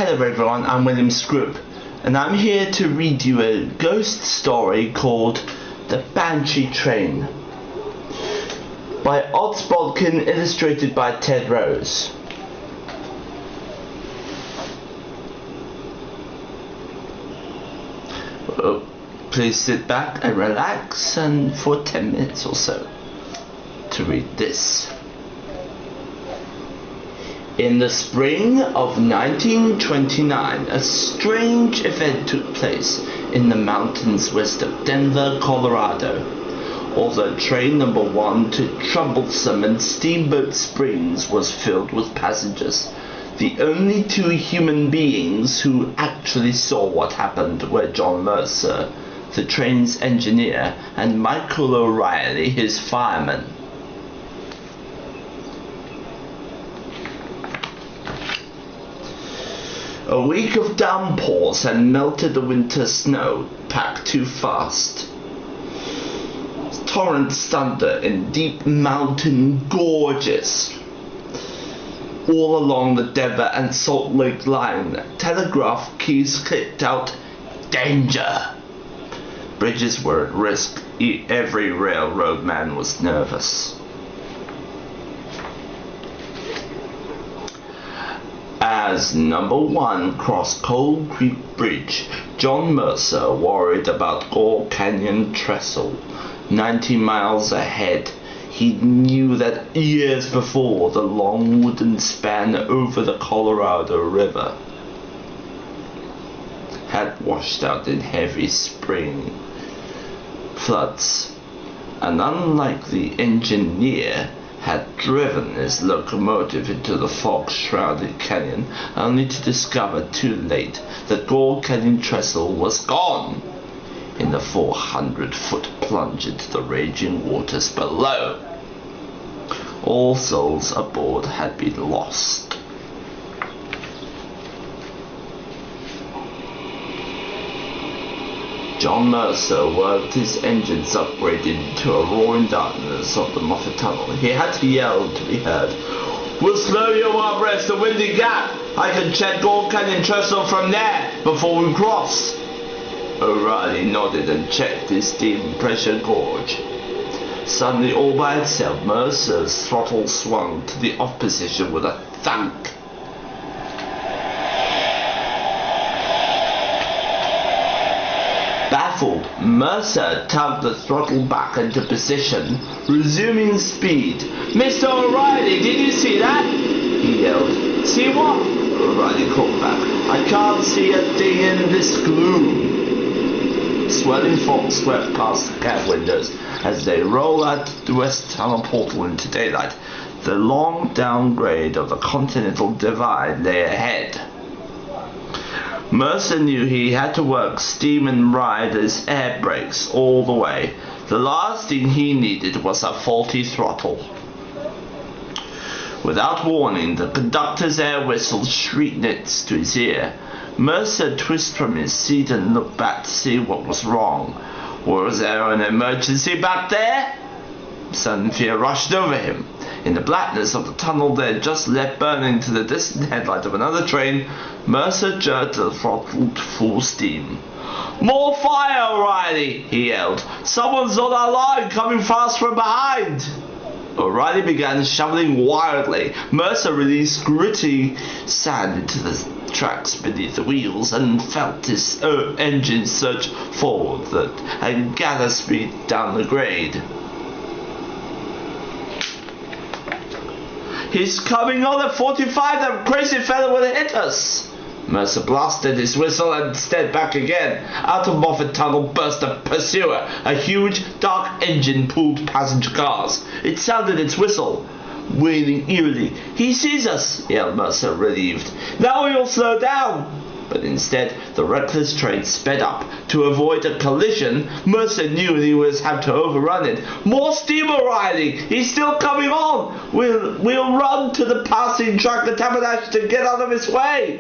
Hello everyone, I'm William Scrope, and I'm here to read you a ghost story called The Banshee Train by Odds Bodkin, illustrated by Ted Rose. Please sit back and relax and for 10 minutes or so to read this. In the spring of 1929, a strange event took place in the mountains west of Denver, Colorado. Although train number 1 to Troublesome and Steamboat Springs was filled with passengers, the only 2 human beings who actually saw what happened were John Mercer, the train's engineer, and Michael O'Reilly, his fireman. A week of downpours had melted the winter snow packed too fast. Torrents thunder in deep mountain gorges all along the Denver and Salt Lake line. Telegraph keys clicked out, "Danger!" Bridges were at risk. Every railroad man was nervous. As number 1 crossed Cold Creek Bridge, John Mercer worried about Gore Canyon Trestle. 90 miles ahead, he knew that years before, the long wooden span over the Colorado River had washed out in heavy spring floods, and unlike the engineer, had driven his locomotive into the fog-shrouded canyon, only to discover too late that Gore Canyon Trestle was gone in the 400-foot plunge into the raging waters below. All souls aboard had been lost. John Mercer worked his engines upgraded into a roaring darkness of the Moffat Tunnel. He had to yell to be heard. "We'll slow you up, rest the windy gap. I can check Gore Canyon Trestle from there before we cross." O'Reilly nodded and checked his steam pressure gauge. Suddenly, all by itself, Mercer's throttle swung to the off position with a thunk. Baffled, Mercer tugged the throttle back into position, resuming speed. "Mr. O'Reilly, did you see that?" he yelled. "See what?" O'Reilly called back. "I can't see a thing in this gloom." Swirling fog swept past the cab windows as they rolled out the west tunnel portal into daylight. The long downgrade of the Continental Divide lay ahead. Mercer knew he had to work steam and ride his air brakes all the way. The last thing he needed was a faulty throttle. Without warning, the conductor's air whistle shrieked next to his ear. Mercer twisted from his seat and looked back to see what was wrong. Was there an emergency back there? Sudden fear rushed over him. In the blackness of the tunnel they had just left burning to the distant headlight of another train, Mercer jerked the throttle to full steam. "More fire, O'Reilly!" he yelled. "Someone's on our line, coming fast from behind!" O'Reilly began shoveling wildly. Mercer released gritty sand into the tracks beneath the wheels and felt his engine surge forward and gather speed down the grade. "He's coming on at 45, that crazy fellow will hit us!" Mercer blasted his whistle and stepped back again. Out of Moffat Tunnel burst a pursuer. A huge, dark engine pulled passenger cars. It sounded its whistle, wailing eerily. "He sees us!" yelled Mercer, relieved. "Now we will slow down!" But instead, the reckless train sped up. To avoid a collision, Mercer knew he would have to overrun it. "More steam, O'Reilly! He's still coming on! We'll run to the passing track at Tabernacle to get out of his way!"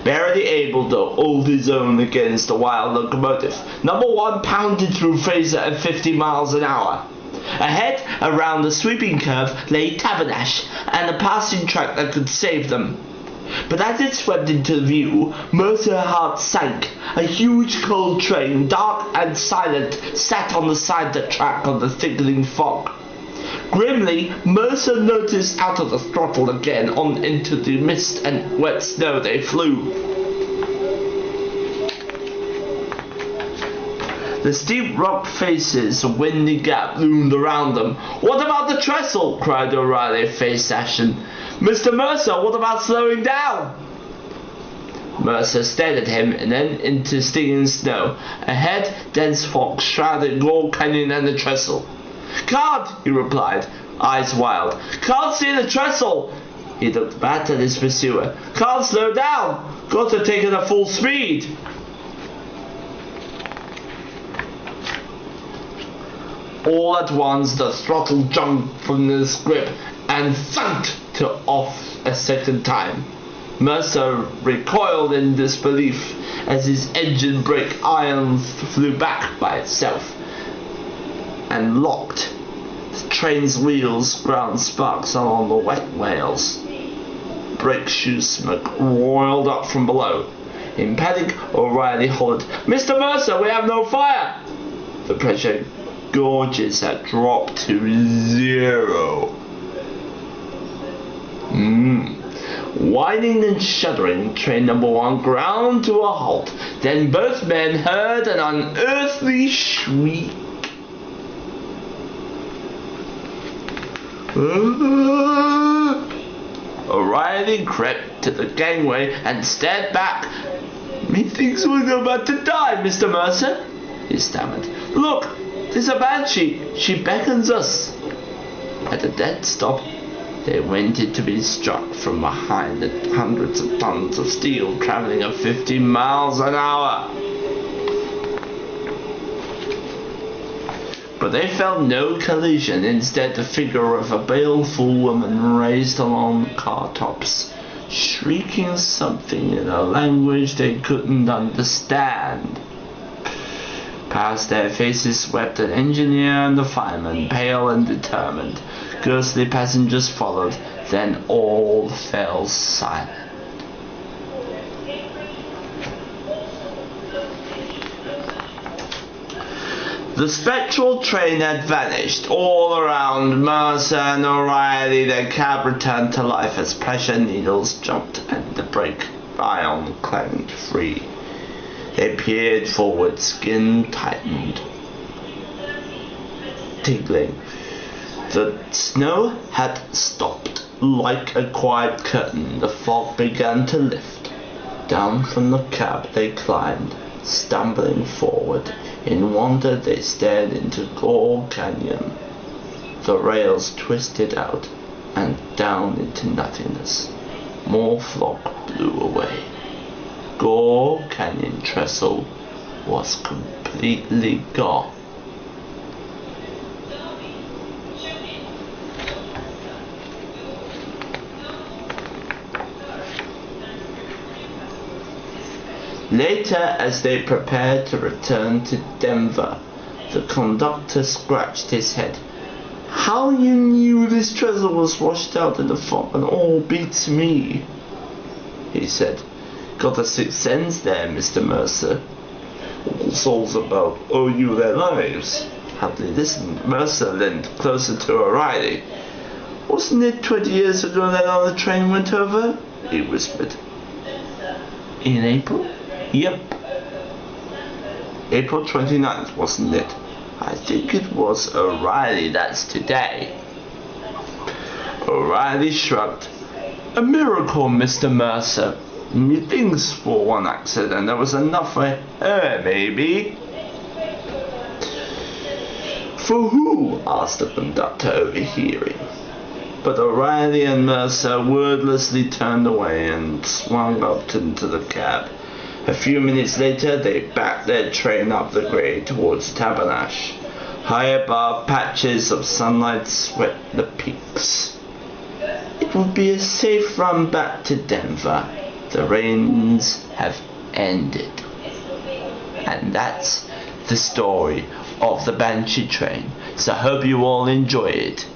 Barely able to hold his own against the wild locomotive, number 1 pounded through Fraser at 50 miles an hour. Ahead, around the sweeping curve, lay Tabernash and a passing track that could save them. But as it swept into view, Mercer's heart sank. A huge coal train, dark and silent, sat on the side of the track on the thickening fog. Grimly, Mercer noticed out of the throttle again on into the mist and wet snow they flew. The steep rock faces of Windy Gap loomed around them. "What about the trestle?" cried O'Reilly, face ashen. "Mr. Mercer, what about slowing down?" Mercer stared at him and then into stinging snow. Ahead, dense fog shrouded Gore Canyon and the trestle. "Can't," he replied, eyes wild. "Can't see the trestle." He looked back at his pursuer. "Can't slow down. Got to take it at full speed." All at once the throttle jumped from his grip and thunked to off a second time. Mercer recoiled in disbelief as his engine brake iron flew back by itself and locked. The train's wheels ground sparks along the wet rails. Brake shoe smoke roiled up from below. In panic, O'Reilly hollered, "Mr. Mercer, we have no fire!" The pressure gauges had dropped to 0. Whining and shuddering, train number 1 ground to a halt. Then both men heard an unearthly shriek. O'Reilly crept to the gangway and stared back. "Methinks we're about to die, Mr. Mercer," he stammered. "Look, there's a Banshee. She beckons us." At a dead stop, they waited to be struck from behind the hundreds of tons of steel traveling at 50 miles an hour. But they felt no collision. Instead, the figure of a baleful woman raced along the car tops, shrieking something in a language they couldn't understand. Past their faces swept an engineer and a fireman, pale and determined. Ghostly passengers followed, then all fell silent. The spectral train had vanished. All around Mercer and O'Reilly, their cab returned to life as pressure needles jumped and the brake iron clanged free. They peered forward, skin tightened, tingling. The snow had stopped. Like a quiet curtain, the fog began to lift. Down from the cab they climbed, stumbling forward. In wonder they stared into Gore Canyon. The rails twisted out and down into nothingness. More fog blew away. Gore Canyon trestle was completely gone. Later, as they prepared to return to Denver, the conductor scratched his head. "How you knew this trestle was washed out in the fog and all beats me," he said. "Got a sixth sense there, Mr. Mercer. All souls about owe you their lives." Hadley listened. Mercer leaned closer to O'Reilly. "Wasn't it 20 years ago that other train went over?" he whispered. "In April?" "Yep. April 29th, wasn't it?" "I think it was, O'Reilly. That's today." O'Reilly shrugged. "A miracle, Mr. Mercer. Methinks for one accident there was enough for her, maybe." "For who?" asked the conductor, overhearing. But O'Reilly and Mercer wordlessly turned away and swung up into the cab. A few minutes later, they backed their train up the grade towards Tabernash. High above, patches of sunlight swept the peaks. It would be a safe run back to Denver. The rains have ended. And that's the story of the Banshee Train. So I hope you all enjoy it.